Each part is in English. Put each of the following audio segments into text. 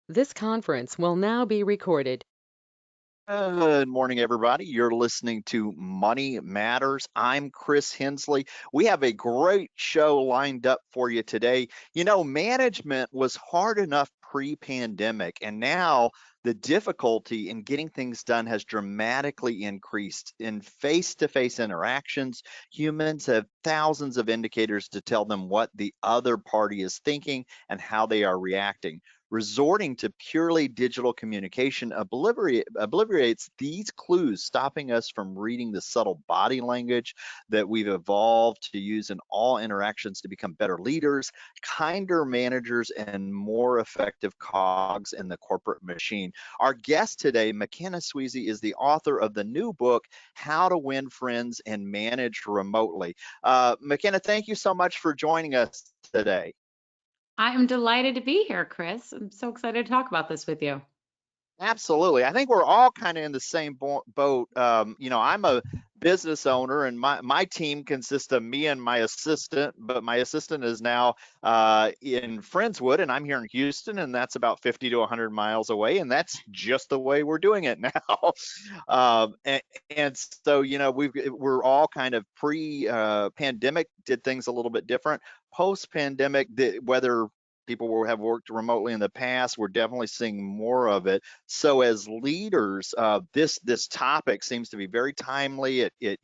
This conference will now be recorded. Good morning, everybody. You're listening to Money Matters. I'm Chris Hensley. We have a great show lined up for you today. Management was hard enough pre-pandemic, and now the difficulty in getting things done has dramatically increased. In face-to-face interactions, humans have thousands of indicators to tell them what the other party is thinking and how they are reacting. Resorting to purely digital communication obliterates these clues, stopping us from reading the subtle body language that we've evolved to use in all interactions to become better leaders, kinder managers, and more effective cogs in the corporate machine. Our guest today, McKenna Sweazey, is the author of the new book, How to Win Friends and Manage Remotely. McKenna, thank you so much for joining us today. I am delighted to be here, Chris. I'm so excited to talk about this with you. Absolutely. I think we're all kind of in the same boat. I'm a business owner, and my team consists of me and my assistant, but my assistant is now in Friendswood, and I'm here in Houston, and that's about 50 to 100 miles away, and that's just the way we're doing it now. um, and, and so, we're all kind of pre-pandemic did things a little bit different. Post-pandemic, whether people will have worked remotely in the past, we're definitely seeing more of it. So as leaders, this topic seems to be very timely. It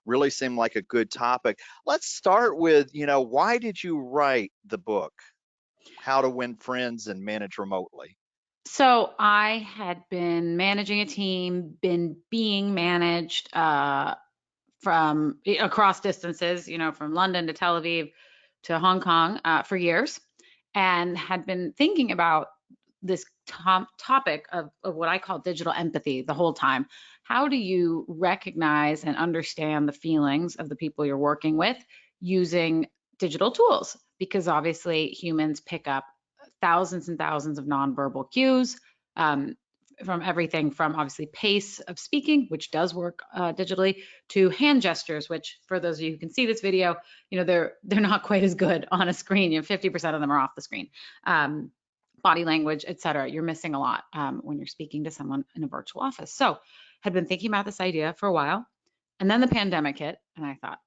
really seemed like a good topic. Let's start with, why did you write the book, How to Win Friends and Manage Remotely? So I had been managing a team, been being managed from across distances, from London to Tel Aviv to Hong Kong for years, and had been thinking about this topic of what I call digital empathy the whole time. How do you recognize and understand the feelings of the people you're working with using digital tools? Because obviously humans pick up thousands and thousands of nonverbal cues, um, from everything from obviously pace of speaking, which does work digitally, to hand gestures, which for those of you who can see this video, they're not quite as good on a screen. 50% of them are off the screen. Body language, et cetera. You're missing a lot when you're speaking to someone in a virtual office. So had been thinking about this idea for a while. And then the pandemic hit, and I thought,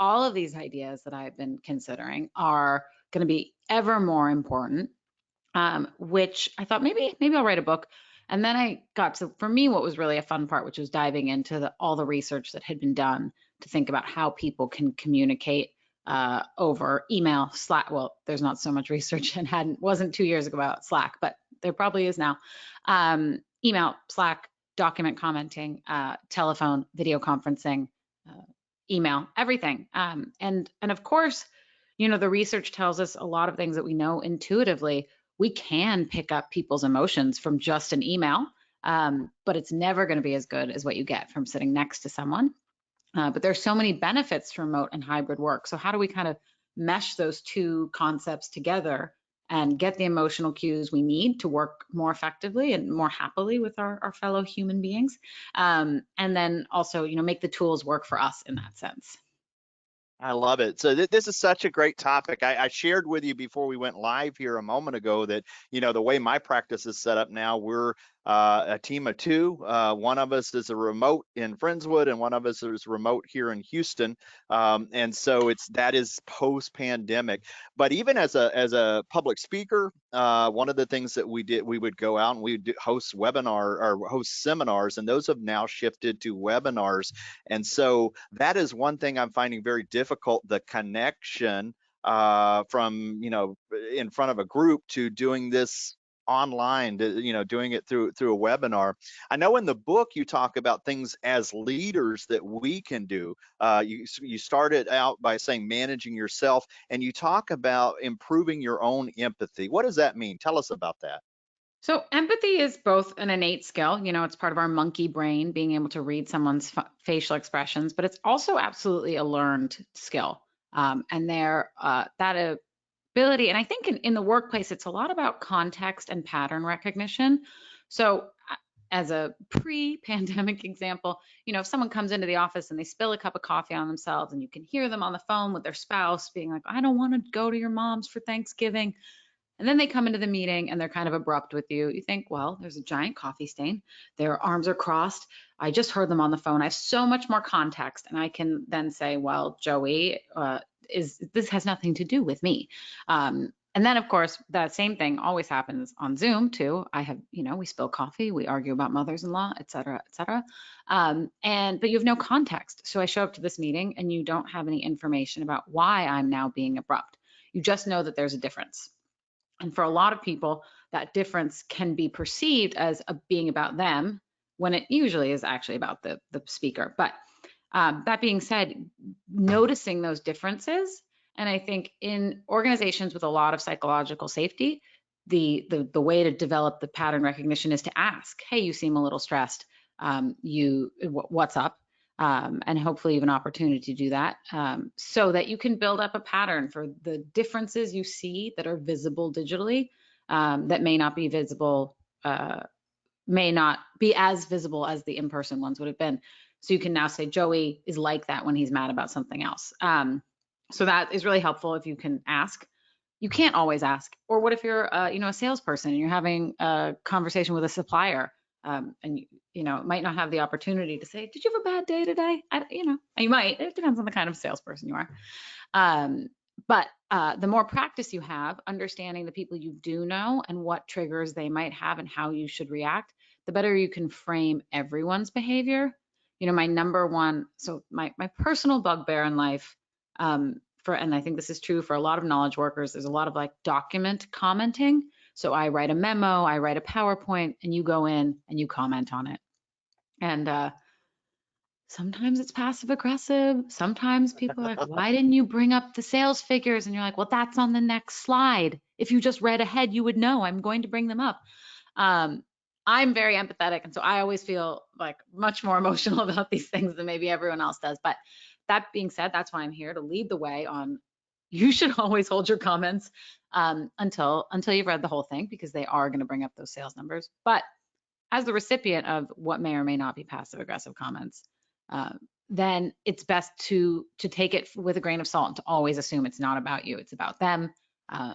all of these ideas that I've been considering are going to be ever more important, which I thought maybe I'll write a book. And then I got to, for me, what was really a fun part, which was diving into all the research that had been done to think about how people can communicate over email, Slack. Well, there's not so much research and wasn't 2 years ago about Slack, but there probably is now. Email, Slack, document commenting, telephone, video conferencing, uh, email, everything. And of course, the research tells us a lot of things that we know intuitively. We can pick up people's emotions from just an email, but it's never going to be as good as what you get from sitting next to someone. But there's so many benefits to remote and hybrid work. So how do we kind of mesh those two concepts together and get the emotional cues we need to work more effectively and more happily with our fellow human beings? And then also, make the tools work for us in that sense. I love it. So this is such a great topic. I shared with you before we went live here a moment ago that, the way my practice is set up now, we're a team of two. One of us is a remote in Friendswood, and one of us is remote here in Houston. And so that is post-pandemic. But even as a public speaker, one of the things that we would go out and we would host host seminars, and those have now shifted to webinars. And so that is one thing I'm finding very difficult, the connection from, in front of a group to doing this online, doing it through a webinar. I know in the book you talk about things as leaders that we can do. You started out by saying managing yourself, and you talk about improving your own empathy. What does that mean? Tell us about that. So empathy is both an innate skill, it's part of our monkey brain, being able to read someone's facial expressions, but it's also absolutely a learned skill. And that ability, and I think in the workplace, it's a lot about context and pattern recognition. So as a pre-pandemic example, if someone comes into the office and they spill a cup of coffee on themselves and you can hear them on the phone with their spouse being like, I don't want to go to your mom's for Thanksgiving. And then they come into the meeting and they're kind of abrupt with you. You think, well, there's a giant coffee stain. Their arms are crossed. I just heard them on the phone. I have so much more context. And I can then say, well, Joey, this has nothing to do with me. And then, of course, that same thing always happens on Zoom too. I have, we spill coffee, we argue about mothers-in-law, et cetera, et cetera. But you have no context. So I show up to this meeting and you don't have any information about why I'm now being abrupt. You just know that there's a difference. And for a lot of people, that difference can be perceived as being about them when it usually is actually about the speaker. But that being said, noticing those differences, and I think in organizations with a lot of psychological safety, the way to develop the pattern recognition is to ask, hey, you seem a little stressed. What's up? And hopefully you have an opportunity to do that, so that you can build up a pattern for the differences you see that are visible digitally, that may not be visible, may not be as visible as the in-person ones would have been. So you can now say, Joey is like that when he's mad about something else. So that is really helpful if you can ask. You can't always ask. Or what if you're, a salesperson and you're having a conversation with a supplier, and you might not have the opportunity to say, did you have a bad day today? You might. It depends on the kind of salesperson you are. But the more practice you have, understanding the people you do know and what triggers they might have and how you should react, the better you can frame everyone's behavior. My number one, so my personal bugbear in life, and I think this is true for a lot of knowledge workers, there's a lot of like document commenting. So I write a memo, I write a PowerPoint, and you go in and you comment on it. And sometimes it's passive aggressive. Sometimes people are like, why didn't you bring up the sales figures? And you're like, well, that's on the next slide. If you just read ahead, you would know I'm going to bring them up. I'm very empathetic. And so I always feel like much more emotional about these things than maybe everyone else does. But that being said, that's why I'm here to lead the way on. You should always hold your comments until you've read the whole thing, because they are going to bring up those sales numbers. But as the recipient of what may or may not be passive aggressive comments, then it's best to take it with a grain of salt and to always assume it's not about you, it's about them.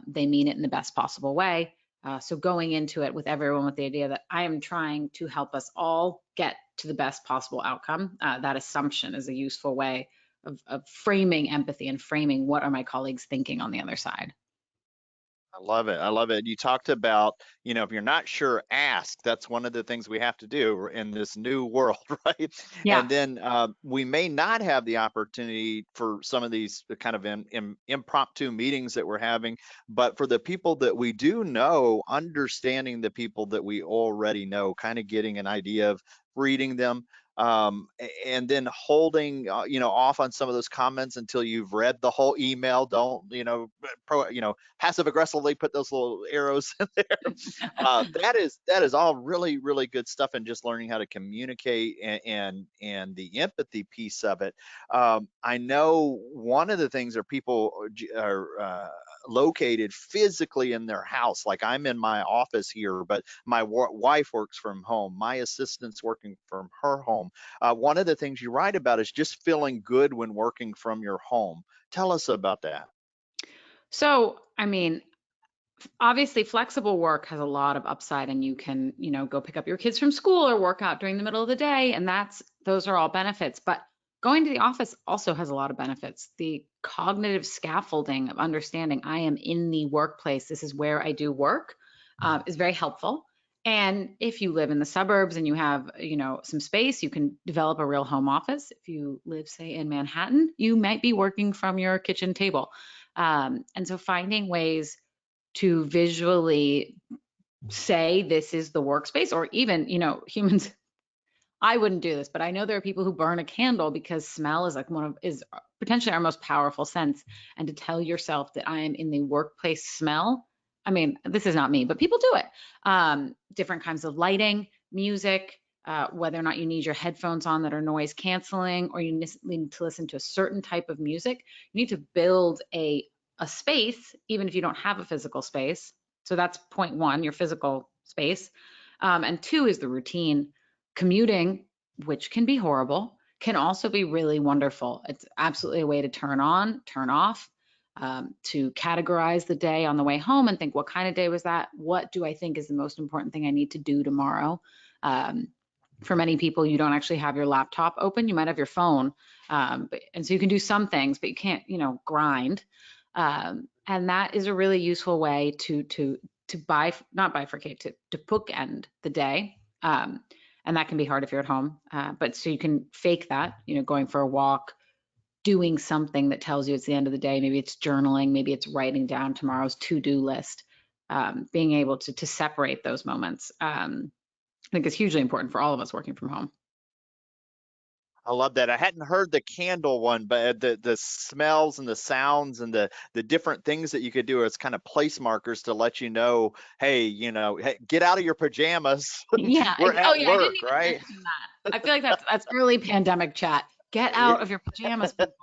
They mean it in the best possible way. So going into it with everyone with the idea that I am trying to help us all get to the best possible outcome, that assumption is a useful way of framing empathy and framing what are my colleagues thinking on the other side. I love it. I love it. You talked about, if you're not sure, ask. That's one of the things we have to do in this new world, right? Yeah. And then we may not have the opportunity for some of these kind of impromptu meetings that we're having, but for the people that we do know, understanding the people that we already know, kind of getting an idea of reading them, and then holding off on some of those comments until you've read the whole email. Don't passive aggressively put those little arrows in there. That is all really, really good stuff, and just learning how to communicate and the empathy piece of it. I know one of the things are people are located physically in their house. Like I'm in my office here, but my wife works from home. My assistant's working from her home. One of the things you write about is just feeling good when working from your home. Tell us about that. So, obviously flexible work has a lot of upside, and you can, go pick up your kids from school or work out during the middle of the day. And those are all benefits. But going to the office also has a lot of benefits. The cognitive scaffolding of understanding I am in the workplace, this is where I do work, is very helpful. And if you live in the suburbs and you have, some space, you can develop a real home office. If you live, say, in Manhattan, you might be working from your kitchen table. And so finding ways to visually say this is the workspace, or even, humans, I wouldn't do this, but I know there are people who burn a candle because smell is like is potentially our most powerful sense. And to tell yourself that I am in the workplace smell, this is not me, but people do it. Different kinds of lighting, music, whether or not you need your headphones on that are noise canceling, or you need to listen to a certain type of music. You need to build a space, even if you don't have a physical space. So that's point one, your physical space. And two is the routine. Commuting, which can be horrible, can also be really wonderful. It's absolutely a way to turn on, turn off. to categorize the day on the way home and think, what kind of day was that? What do I think is the most important thing I need to do tomorrow? For many people, you don't actually have your laptop open. You might have your phone. And so you can do some things, but you can't, grind. And that is a really useful way to not bifurcate, to bookend the day. And that can be hard if you're at home. But so you can fake that, going for a walk, doing something that tells you it's the end of the day. Maybe it's journaling, maybe it's writing down tomorrow's to-do list. Being able to separate those moments, I think is hugely important for all of us working from home. I love that. I hadn't heard the candle one, but the smells and the sounds and the different things that you could do as kind of place markers to let you know, hey, hey, get out of your pajamas. Yeah. We're Oh at yeah, I didn't work, even right? mention that. I feel like that's early pandemic chat. Get Yeah. out of your pajamas, people.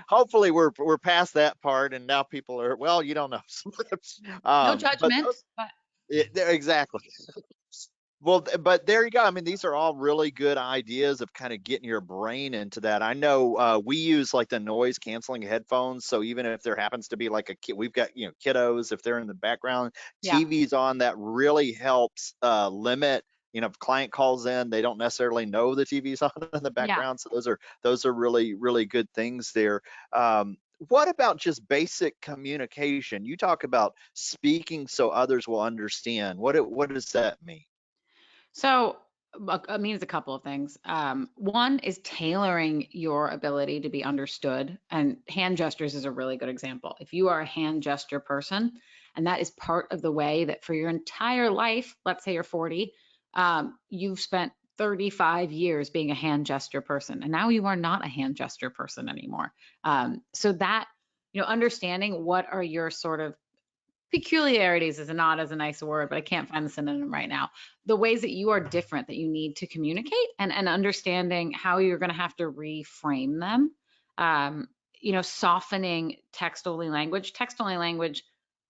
Hopefully we're past that part, and now people are, well, you don't know. No But judgment, but exactly. Well, but there you go. I mean, these are all really good ideas of kind of getting your brain into that. I know we use like the noise canceling headphones. So even if there happens to be like a kid, we've got, kiddos, if they're in the background, yeah, TV's on, that really helps limit, if a client calls in, they don't necessarily know the TV's on in the yeah. background. So those are really, really good things there. What about just basic communication? You talk about speaking so others will understand. What does that mean? So it means a couple of things. One is tailoring your ability to be understood, and hand gestures is a really good example. If you are a hand gesture person, and that is part of the way that for your entire life, let's say you're 40, you've spent 35 years being a hand gesture person, and now you are not a hand gesture person anymore. So that, understanding what are your sort of peculiarities is not as a nice word, but I can't find the synonym right now. The ways that you are different that you need to communicate, and understanding how you're going to have to reframe them. Um, Softening text only language. Text only language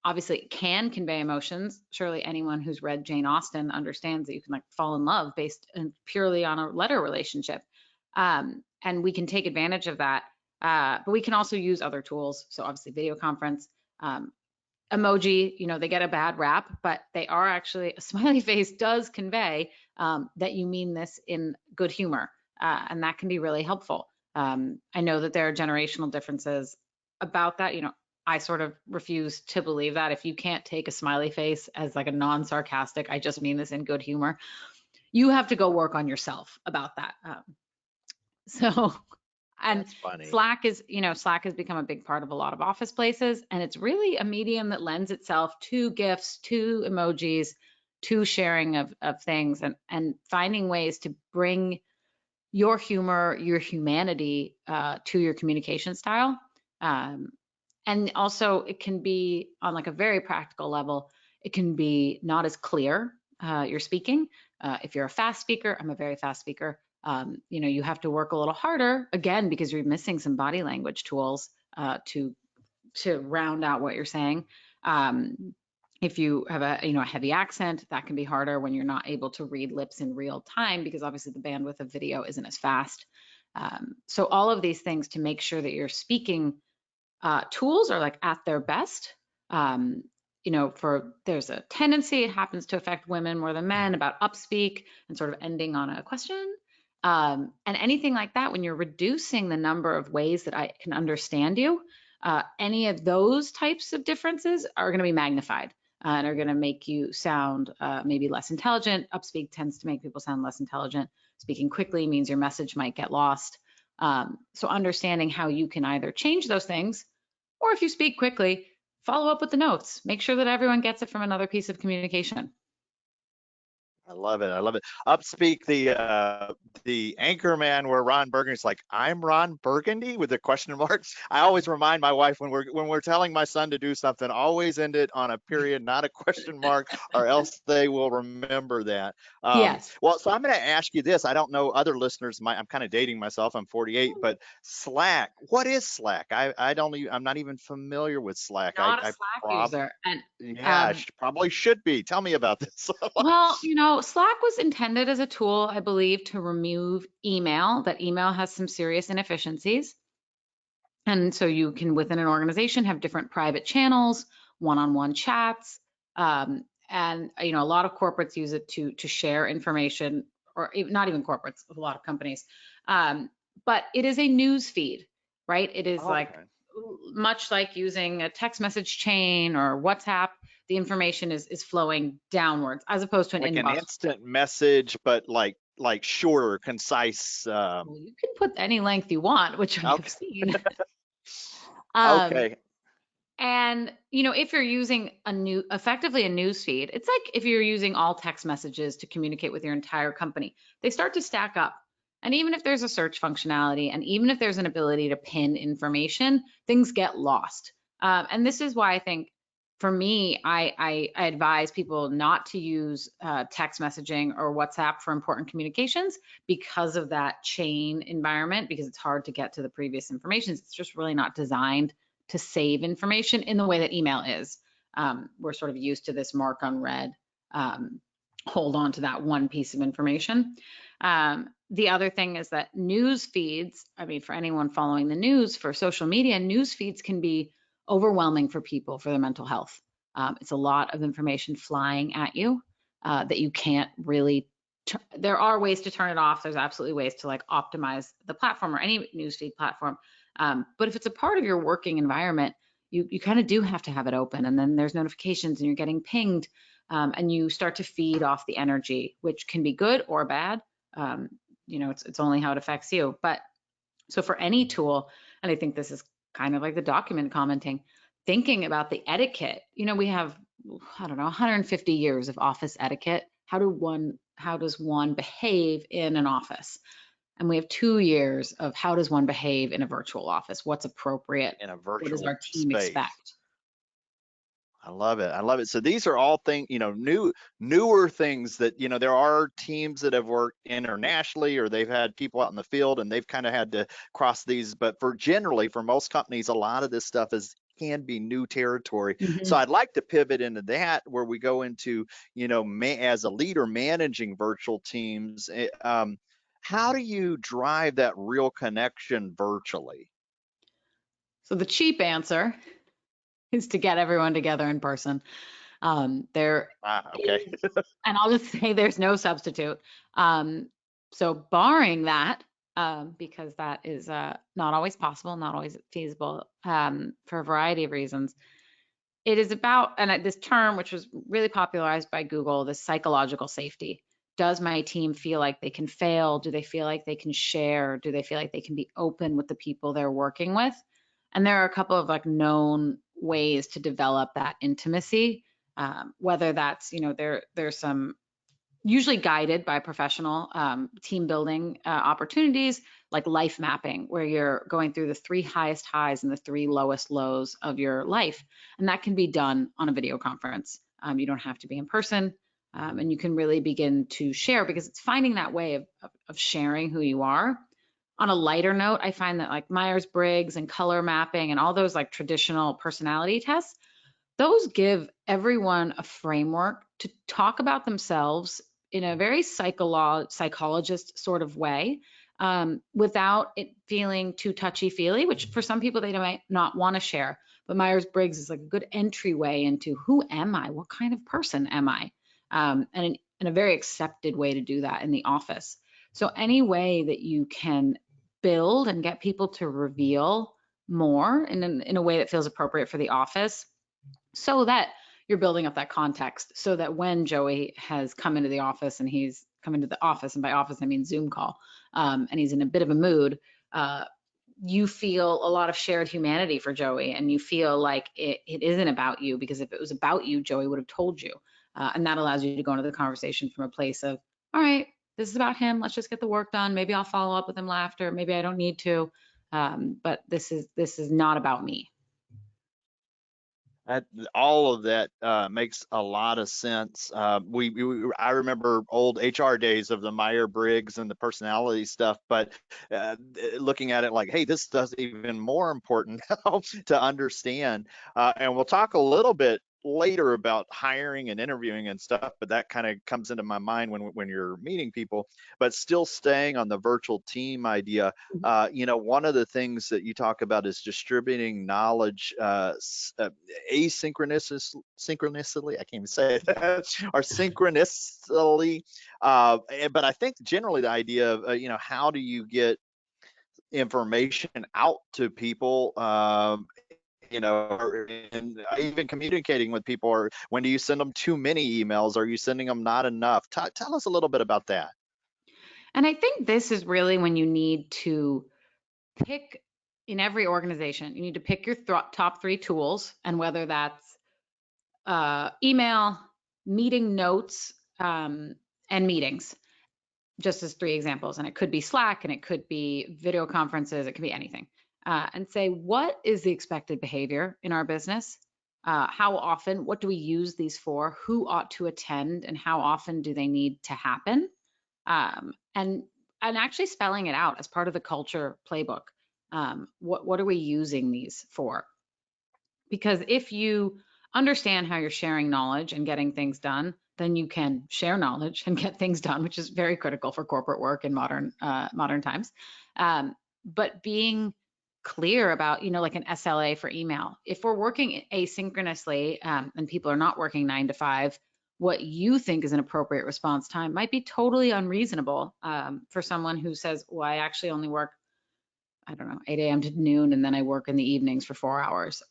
obviously can convey emotions. Surely anyone who's read Jane Austen understands that you can like fall in love based purely on a letter relationship. And we can take advantage of that. But we can also use other tools. So obviously video conference, emoji, they get a bad rap, but they are actually, a smiley face does convey that you mean this in good humor. And that can be really helpful. I know that there are generational differences about that. I sort of refuse to believe that if you can't take a smiley face as like a non-sarcastic, I just mean this in good humor, you have to go work on yourself about that. So and That's funny. Slack has become a big part of a lot of office places, and it's really a medium that lends itself to GIFs, to emojis, to sharing of things, and finding ways to bring your humor, your humanity to your communication style. And also it can be on like a very practical level, it can be not as clear, you're speaking. If you're a fast speaker, I'm a very fast speaker. You have to work a little harder again because you're missing some body language tools to round out what you're saying. If you have a heavy accent, that can be harder when you're not able to read lips in real time because obviously the bandwidth of video isn't as fast. So all of these things to make sure that you're speaking tools are like at their best. There's a tendency, it happens to affect women more than men, about upspeak and sort of ending on a question. And anything like that, when you're reducing the number of ways that I can understand you, any of those types of differences are going to be magnified and are going to make you sound maybe less intelligent. Upspeak tends to make people sound less intelligent. Speaking quickly means your message might get lost. So understanding how you can either change those things, or if you speak quickly, follow up with the notes. Make sure that everyone gets it from another piece of communication. I love it. I love it. Upspeak the anchor man where Ron Burgundy's like, I'm Ron Burgundy with a question mark. I always remind my wife when we're telling my son to do something, always end it on a period, not a question mark, or else they will remember that. Yes. Well, so I'm going to ask you this. I don't know, other listeners might, I'm kind of dating myself. I'm 48, but Slack, what is Slack? I'm not even familiar with Slack. Not a I Slack prob user. And yeah, probably should be. Tell me about this. well, Slack was intended as a tool, I believe, to remove email. That email has some serious inefficiencies. And so you can, within an organization, have different private channels, one-on-one chats, and a lot of corporates use it to share information, or not even corporates, a lot of companies. But it is a news feed, right? It is like Okay. much like using a text message chain or WhatsApp. The information is flowing downwards as opposed to an Like an inbox. instant message, but like shorter, concise. Well, you can put any length you want, which I have Okay. seen. Um, Okay. And, if you're using effectively a news feed, it's like if you're using all text messages to communicate with your entire company, they start to stack up. And even if there's a search functionality, and even if there's an ability to pin information, things get lost. And this is why I think, for me, I advise people not to use text messaging or WhatsApp for important communications because of that chain environment, because it's hard to get to the previous information. It's just really not designed to save information in the way that email is. We're sort of used to this mark on red, hold on to that one piece of information. The other thing is that news feeds, I mean, for anyone following the news, for social media, news feeds can be overwhelming for people for their mental health. It's a lot of information flying at you that you can't really. There are ways to turn it off. There's absolutely ways to like optimize the platform or any newsfeed platform. But if it's a part of your working environment, you kind of do have to have it open, and then there's notifications and you're getting pinged, and you start to feed off the energy, which can be good or bad. It's only how it affects you. But so for any tool, and I think this is kind of like the document commenting, thinking about the etiquette. We have, I don't know, 150 years of office etiquette. How does one behave in an office? And we have 2 years of how does one behave in a virtual office? What's appropriate? In a What does virtual our team space. expect? I love it. I love it. So these are all things, newer things that, there are teams that have worked internationally, or they've had people out in the field and they've kind of had to cross these. But for most companies, a lot of this stuff can be new territory. So Mhm. I'd like to pivot into that, where we go into, as a leader managing virtual teams, how do you drive that real connection virtually? So the cheap answer is to get everyone together in person. There Okay. is, and I'll just say there's no substitute. So barring that, because that is not always possible, not always feasible, for a variety of reasons. It is about, and this term, which was really popularized by Google, the psychological safety. Does my team feel like they can fail? Do they feel like they can share? Do they feel like they can be open with the people they're working with? And there are a couple of like known ways to develop that intimacy. Whether that's, there's some usually guided by professional team building opportunities, like life mapping, where you're going through the 3 highest highs and the 3 lowest lows of your life. And that can be done on a video conference. You don't have to be in person. And you can really begin to share, because it's finding that way of sharing who you are. On a lighter note, I find that like Myers-Briggs and color mapping and all those like traditional personality tests, those give everyone a framework to talk about themselves in a very psychologist sort of way, without it feeling too touchy-feely, which for some people they might not want to share. But Myers-Briggs is like a good entryway into who am I? What kind of person am I? And a very accepted way to do that in the office. So any way that you can build and get people to reveal more in a way that feels appropriate for the office, so that you're building up that context, so that when Joey has come into the office, and he's come into the office, and by office I mean Zoom call, and he's in a bit of a mood, you feel a lot of shared humanity for Joey, and you feel like it isn't about you, because if it was about you, Joey would have told you. And that allows you to go into the conversation from a place of, all right, this is about him. Let's just get the work done. Maybe I'll follow up with him after. Maybe I don't need to. But this is not about me. That, all of that makes a lot of sense. I remember old HR days of the Meyer-Briggs and the personality stuff, but looking at it like, hey, this does even more important now to understand. And we'll talk a little bit later about hiring and interviewing and stuff, but that kind of comes into my mind when you're meeting people. But still staying on the virtual team idea, one of the things that you talk about is distributing knowledge synchronously. I can't even say it, or synchronously. But I think generally the idea of how do you get information out to people, and even communicating with people, or when do you send them too many emails? Are you sending them not enough? Tell us a little bit about that. And I think this is really when you need to pick in every organization, you need to pick your top three tools, and whether that's email, meeting notes, and meetings, just as three examples. And it could be Slack, and it could be video conferences, it could be anything. And say, what is the expected behavior in our business? How often? What do we use these for? Who ought to attend, and how often do they need to happen? And actually spelling it out as part of the culture playbook. What are we using these for? Because if you understand how you're sharing knowledge and getting things done, then you can share knowledge and get things done, which is very critical for corporate work in modern times. But being clear about, like an SLA for email. If we're working asynchronously, and people are not working 9 to 5, what you think is an appropriate response time might be totally unreasonable for someone who says, well, I actually only work, I don't know, 8 a.m. to noon, and then I work in the evenings for 4 hours.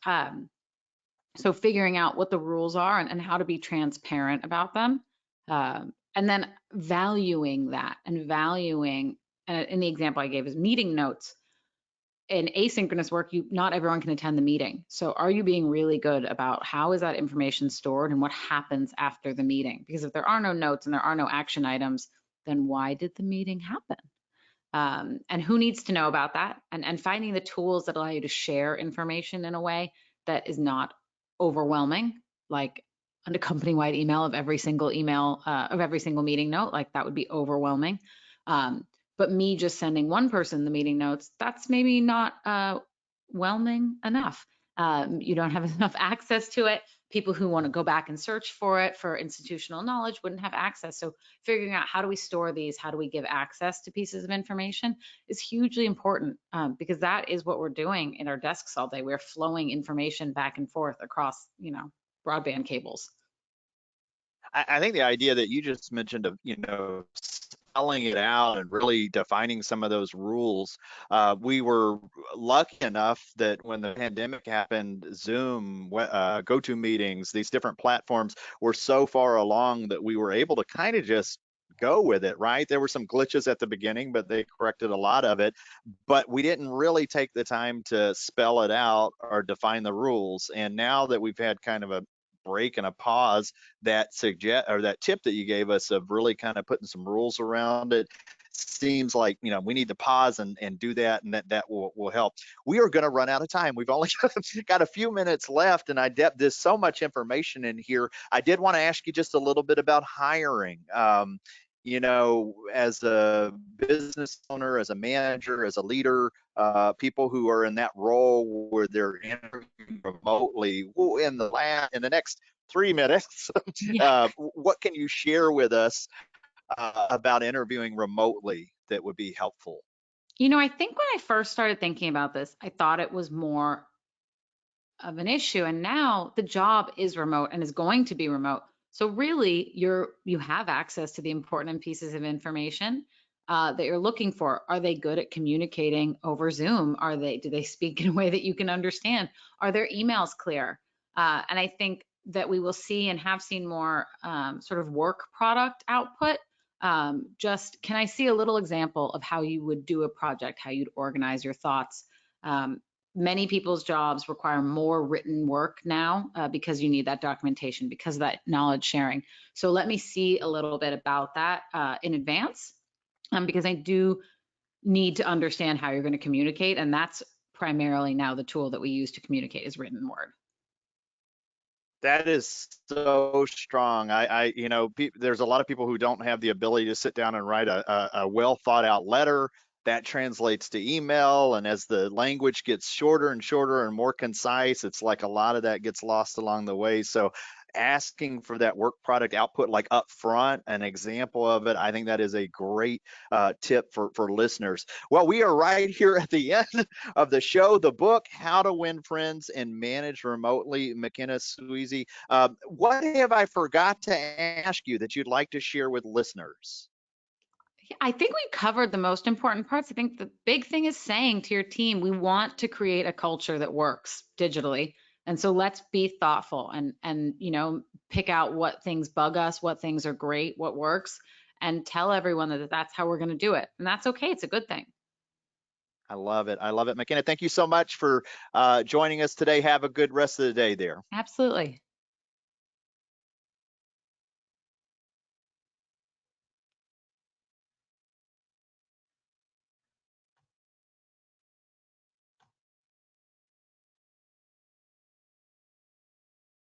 So figuring out what the rules are and how to be transparent about them, and then valuing that, and valuing, in the example I gave is meeting notes. In asynchronous work, not everyone can attend the meeting. So are you being really good about how is that information stored and what happens after the meeting? Because if there are no notes and there are no action items, then why did the meeting happen? And who needs to know about that? And finding the tools that allow you to share information in a way that is not overwhelming, like a company-wide email of every single meeting note, like that would be overwhelming. But me just sending one person the meeting notes, that's maybe not whelming enough. You don't have enough access to it. People who want to go back and search for it for institutional knowledge wouldn't have access. So figuring out how do we store these, how do we give access to pieces of information is hugely important, because that is what we're doing in our desks all day. We're flowing information back and forth across, broadband cables. I think the idea that you just mentioned of, spelling it out and really defining some of those rules. We were lucky enough that when the pandemic happened, Zoom, GoToMeetings, these different platforms were so far along that we were able to kind of just go with it, right? There were some glitches at the beginning, but they corrected a lot of it. But we didn't really take the time to spell it out or define the rules. And now that we've had kind of a break and a pause, that tip that you gave us of really kind of putting some rules around it seems like we need to pause and do that, and that will help. We are going to run out of time. We've only got a few minutes left, and there's so much information in here. I did want to ask you just a little bit about hiring. As a business owner, as a manager, as a leader, people who are in that role where they're interviewing remotely in the next 3 minutes, what can you share with us about interviewing remotely that would be helpful? I think when I first started thinking about this, I thought it was more of an issue, and now the job is remote and is going to be remote. So really, you have access to the important pieces of information that you're looking for. Are they good at communicating over Zoom? Do they speak in a way that you can understand? Are their emails clear? And I think that we will see and have seen more sort of work product output. Just, can I see a little example of how you would do a project, how you'd organize your thoughts? Many people's jobs require more written work now because you need that documentation, because of that knowledge sharing. So let me see a little bit about that in advance, because I do need to understand how you're going to communicate. And that's primarily now the tool that we use to communicate is written word. That is so strong. There's a lot of people who don't have the ability to sit down and write a well thought out letter. that translates to email. And as the language gets shorter and shorter and more concise, it's like a lot of that gets lost along the way. So asking for that work product output like up front, an example of it, I think that is a great tip for listeners. Well, we are right here at the end of the show. The book, How to Win Friends and Manage Remotely, McKenna Sweazey. What have I forgot to ask you that you'd like to share with listeners? I think we covered the most important parts. I think the big thing is saying to your team, we want to create a culture that works digitally. And so let's be thoughtful and pick out what things bug us, what things are great, what works, and tell everyone that that's how we're going to do it. And that's okay. It's a good thing. I love it. I love it. McKenna, thank you so much for joining us today. Have a good rest of the day there. Absolutely.